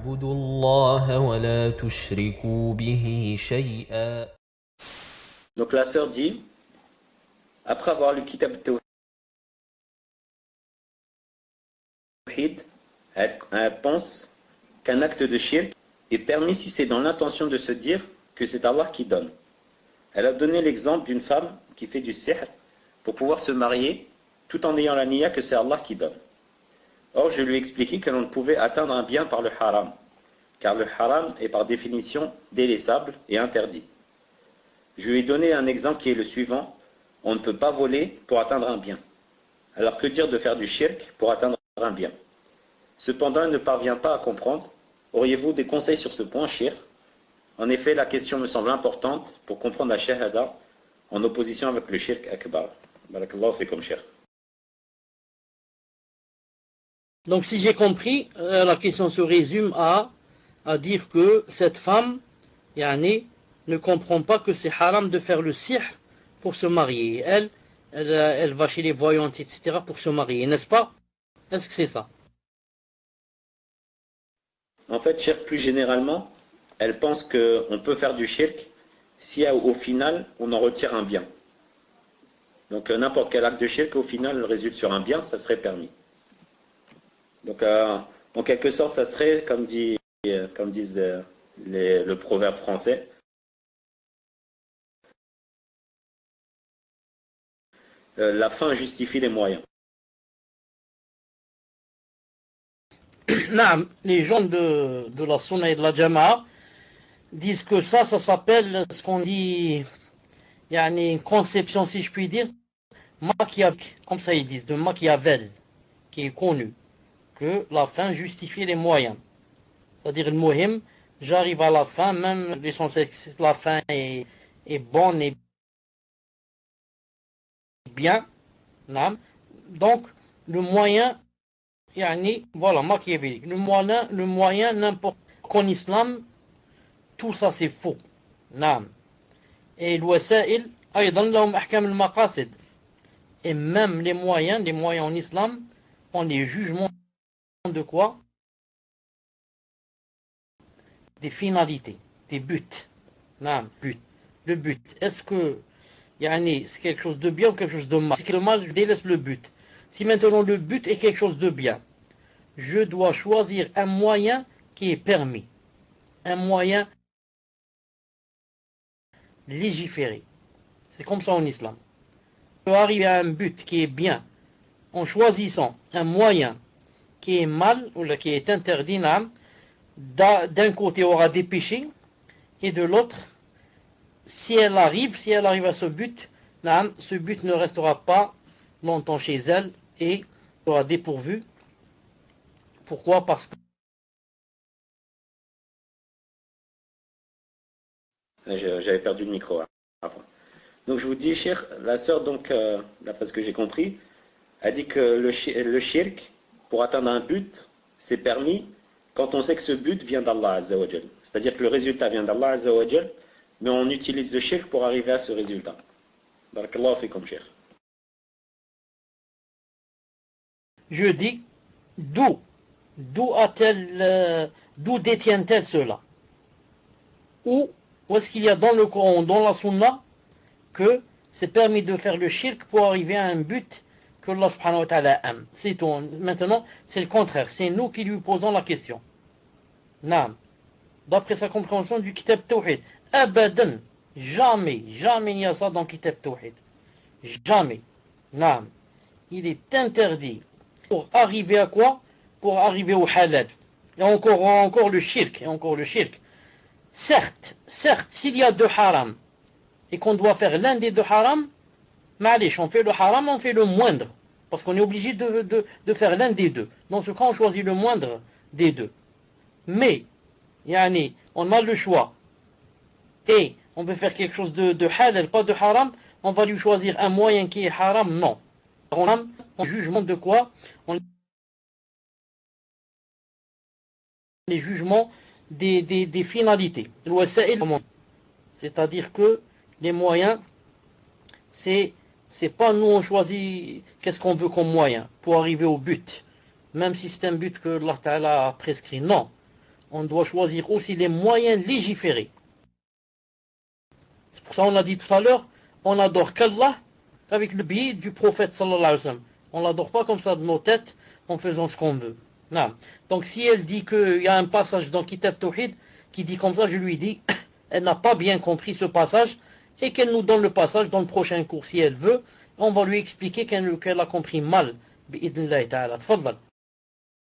واعبدوا الله ولا تشركوا به شيئا. Donc la sœur dit, après avoir lu Kitab Tawhid, elle pense qu'un acte de shirk est permis si c'est dans l'intention de se dire que c'est Allah qui donne. Elle a donné l'exemple d'une femme qui fait du sihr pour pouvoir se marier tout en ayant la niya que c'est Allah qui donne. Or, je lui ai expliqué que l'on ne pouvait atteindre un bien par le haram, car le haram est par définition délaissable et interdit. Je lui ai donné un exemple qui est le suivant: on ne peut pas voler pour atteindre un bien. Alors que dire de faire du shirk pour atteindre un bien? Cependant, elle ne parvient pas à comprendre. Auriez-vous des conseils sur ce point, Cheikh? En effet, la question me semble importante pour comprendre la shahada en opposition avec le shirk akbar. Barakallahu fikum, Cheikh. Donc si j'ai compris, la question se résume à dire que cette femme ne comprend pas que c'est haram de faire le sihr pour se marier. Elle va chez les voyantes, etc. pour se marier, n'est-ce pas? Est-ce que c'est ça? En fait, shirk, plus généralement, elle pense qu'on peut faire du shirk si au final on en retire un bien. Donc n'importe quel acte de shirk au final résulte sur un bien, ça serait permis. Donc en quelque sorte, ça serait, comme disent le proverbe français, la fin justifie les moyens. Les gens de la Sunna et de la Jama'a disent que ça s'appelle ce qu'on dit, une conception, si je puis dire, machiavélique, comme ça ils disent, de Machiavel, qui est connu, que la fin justifie les moyens. C'est-à-dire, le muhim, j'arrive à la fin, même l'essentiel que la fin est bonne et bien. Donc, le moyen, voilà, machiavélique. Le moyen, n'importe qu'en islam, tout ça c'est faux. Et الوسائل أيضا لهم أحكام المقاصد. Et même les moyens en islam ont des jugements de quoi? Des finalités, des buts. Le but. Est-ce que c'est quelque chose de bien ou quelque chose de mal? Si quelque chose de mal, je délaisse le but. Si maintenant le but est quelque chose de bien, je dois choisir un moyen qui est permis. Un moyen légiféré. C'est comme ça en islam. On peut arriver à un but qui est bien en choisissant un moyen qui est mal ou qui est interdit. D'un côté, aura des péchés et de l'autre, si elle arrive à ce but ne restera pas longtemps chez elle et sera dépourvu. Pourquoi? Parce que j'avais perdu le micro avant. Donc je vous dis, Cheikh, la sœur, donc d'après ce que j'ai compris, a dit que le shirk, pour atteindre un but, c'est permis quand on sait que ce but vient d'Allah Azza wa Jal. C'est-à-dire que le résultat vient d'Allah Azza wa Jal, mais on utilise le shirk pour arriver à ce résultat. Barakallahu fikum, Cheikh. je dis, d'où détient-elle cela? Où est-ce qu'il y a dans le Coran, dans la Sunna, que c'est permis de faire le shirk pour arriver à un but que Allah subhanahu wa ta'ala aime? C'est tout. Maintenant, c'est le contraire. C'est nous qui lui posons la question. D'après sa compréhension du Kitab Tawhid. Abadan. Jamais il n'y a ça dans Kitab Tawhid. Jamais. Il est interdit. Pour arriver à quoi? Pour arriver au halal. Et encore le shirk. Certes, s'il y a deux haram et qu'on doit faire l'un des deux haram, on fait le haram, on fait le moindre. Parce qu'on est obligé de faire l'un des deux. Dans ce cas, on choisit le moindre des deux. Mais, on a le choix. Et on veut faire quelque chose de halal, pas de haram, on va lui choisir un moyen qui est haram, non. On a un jugement de quoi? Les jugements des finalités. C'est-à-dire que les moyens, c'est pas nous on choisit qu'est-ce qu'on veut comme moyen pour arriver au but, même si c'est un but que Allah Ta'ala a prescrit. Non. on doit choisir aussi les moyens de légiférer. C'est pour ça qu'on a dit tout à l'heure, on n'adore qu'Allah avec le biais du prophète sallallahu alayhi wa sallam. On l'adore pas comme ça de nos têtes en faisant ce qu'on veut. Non. Donc si elle dit qu'il y a un passage dans Kitab Tawhid qui dit comme ça, je lui dis, elle n'a pas bien compris ce passage et qu'elle nous donne le passage dans le prochain cours si elle veut. On va lui expliquer qu'elle a compris mal. Bi'idnillahi ta'ala. Tfaddal.